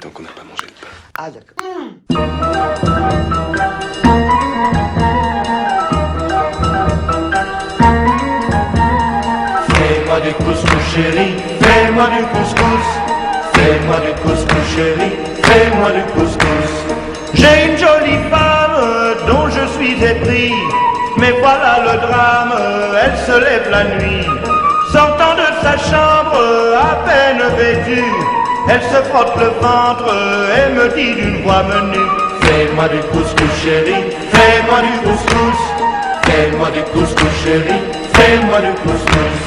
tant qu'on n'a pas mangé le pain. Ah, d'accord. Fais-moi du couscous chéri, fais-moi du couscous. Fais-moi du couscous chéri, fais-moi du couscous. J'ai une jolie femme dont je suis épris, mais voilà le drame, elle se lève la nuit. Sortant de sa chambre, à peine vêtue, elle se frotte le ventre et me dit d'une voix menue: fais-moi du couscous chéri, fais-moi du couscous. Fais-moi du couscous chéri, fais-moi du couscous.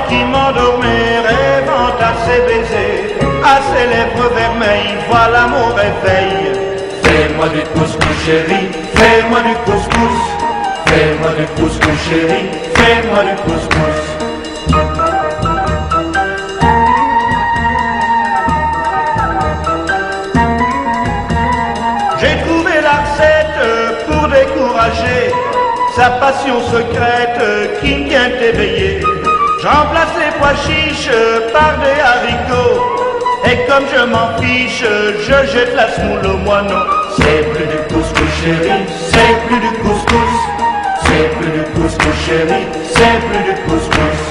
Qui m'endormait, rêvant à ses baisers, à ses lèvres vermeilles, voilà mon réveil. Fais-moi du couscous chéri, fais-moi du couscous. Fais-moi du couscous chéri, fais-moi du couscous. J'ai trouvé la recette pour décourager sa passion secrète qui me tient éveillé. Je remplace les pois chiches par des haricots, et comme je m'en fiche, je jette la semoule au moineau. C'est plus du couscous chéri, c'est plus du couscous. C'est plus du couscous chéri, c'est plus du couscous.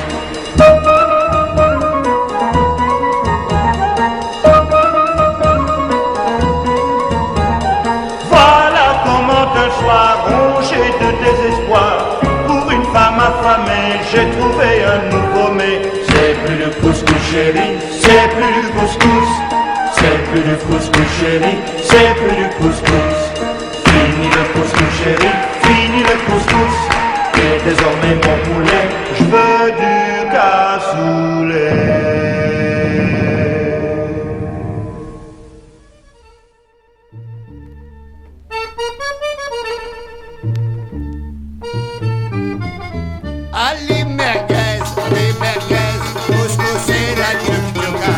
Voilà comment un soir, rongé de désespoir, pour une femme affamée, j'ai trouvé un nouveau-né. C'est plus du couscous chéri, c'est plus du couscous. C'est plus du couscous chéri, c'est plus du couscous. Fini le couscous chéri, fini le couscous. Et désormais mon poulet, je veux du cassoulet. Les merguez, couscous et la tchouka.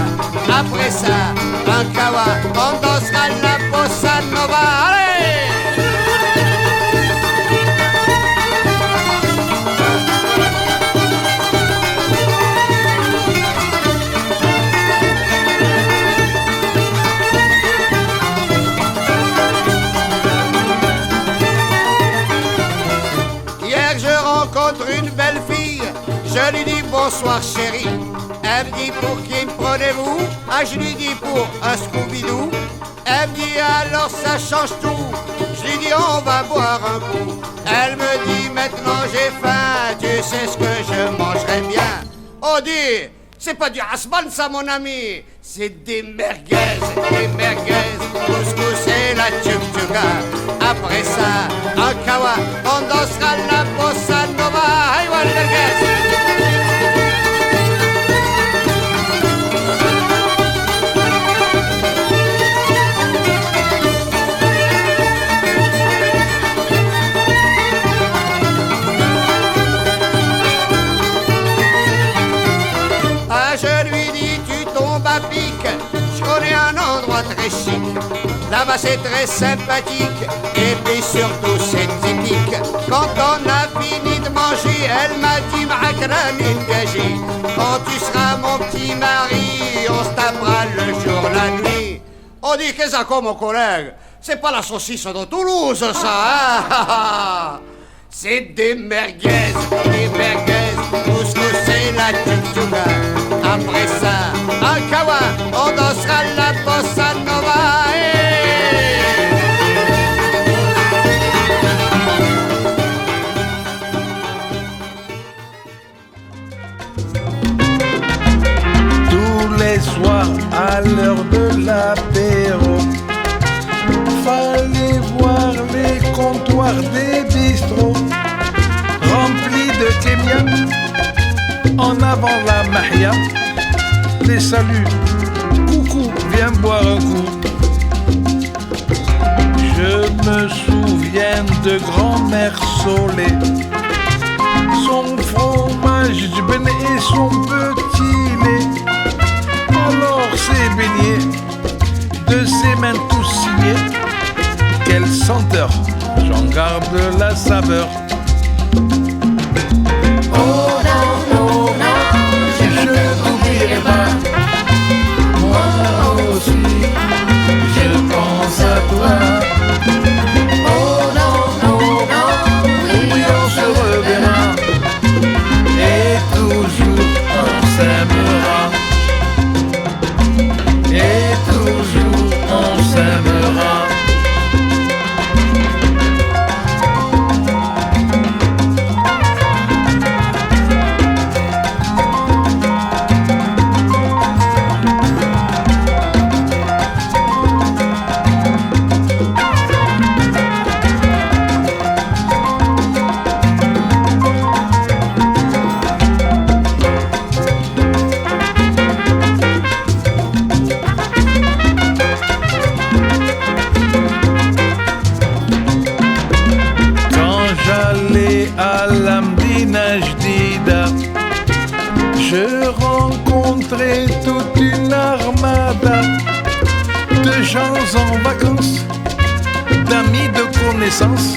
Après ça, un kawa, on dansera la bossa nova. Allez! Hier je rencontre une belle fille, je lui dis bonsoir chérie. Elle me dit pour qui me prenez-vous? Ah je lui dis pour un Scooby-Doo. Elle me dit alors ça change tout. Je lui dis on va boire un coup. Elle me dit maintenant j'ai faim, tu sais ce que je mangerais bien. Oh dis, c'est pas du hasban ça mon ami, c'est des merguez, couscous et la tchouka. Après ça, un kawa, on dansera la bossa nova. Aïe, les merguez. Je connais un endroit très chic, là-bas c'est très sympathique, et puis surtout c'est typique. Quand on a fini de manger, elle m'a dit Ma'akrami Gaji, quand tu seras mon petit mari, on se tapera le jour, la nuit. On dit que ça comme mon collègue, c'est pas la saucisse de Toulouse ça, hein. C'est des merguez, couscous et la tchouka. Après ça, un kawa, on dansera la bossa nova. Tous les soirs à l'heure de l'apéro, fallait voir les comptoirs des bistrots remplis de kémiam. En avant la mahia, les saluts, coucou, viens boire un coup. Je me souviens de grand-mère Solé, son fromage du ben et son petit lait. Alors ces beignets, de ses mains tous signés, quelle senteur, j'en garde la saveur. gens en vacances, d'amis, de connaissances.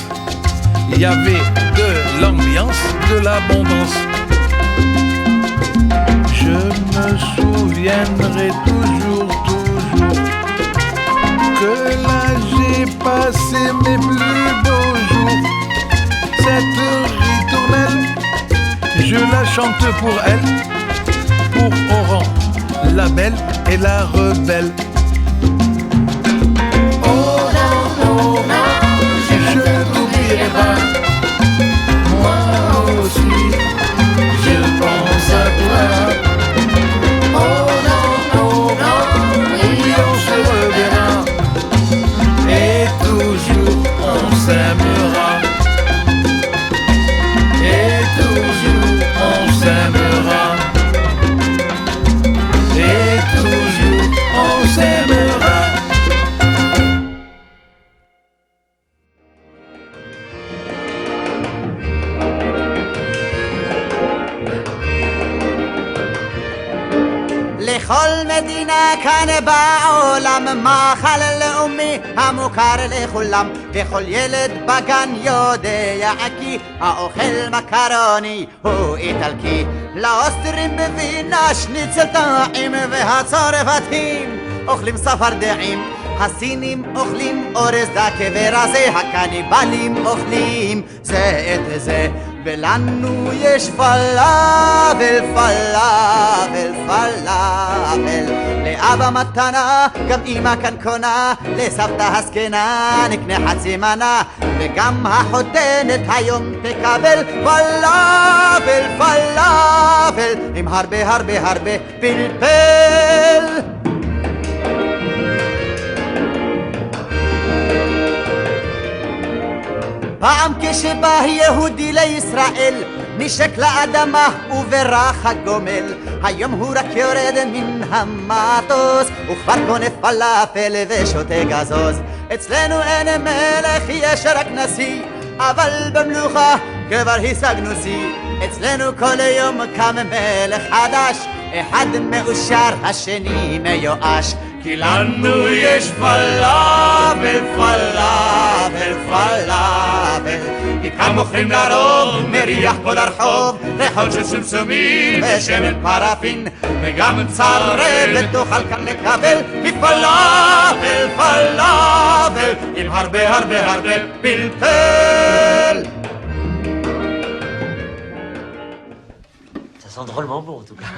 Il y avait de l'ambiance, de l'abondance. Je me souviendrai toujours, toujours que là j'ai passé mes plus beaux jours. Cette ritournelle, je la chante pour elle, pour Oran, la belle et la rebelle. Je ne t'oublierai pas, moi aussi, je pense à toi. Oh non, oui, on se reverra, et toujours on s'aimera, et toujours on s'aimera, et toujours on s'aimera. לכל מדינה כאן בעולם מאכל לאומי המוכר לכולם, וכל ילד בגן יודע כי האוכל מקרוני הוא איטלקי. לאוסטרים בווינה שניצל טעים, והצרפתים אוכלים צפרדעים, הסינים אוכלים אורז דקה ורזה, הקניבלים אוכלים זה את זה, ולנו יש פלאבל, פלאבל, פלאבל. לאבא מתנה, גם אמא כאן קונה, לסבתא הזקנה נקנה חצי מנה, וגם החותנת היום תקבל פלאבל, פלאבל, עם הרבה הרבה הרבה פלפל. פעם כשבא יהודי לישראל, נשק לאדמה וברח הגומל, היום הוא רק יורד מן המטוס וכבר קונה פלאפל ושותה גזוז. אצלנו אין מלך, יש רק נשיא, אבל במלוכה כבר השגנו שיא. אצלנו כל יום קם מלך חדש, אחד מאושר השני מיואש, כי לנו יש פלאבל, פלאבל, פלאבל. איתם מוכרים לרוב, מריח כל הרחוב, ריחות של סומסומים ושמן פרפין, וגם צרבת תוכל כאן לקבל, כי פלאבל, פלאבל, עם הרבה הרבה הרבה פלפל. Ça sent drôlement bon en tout cas.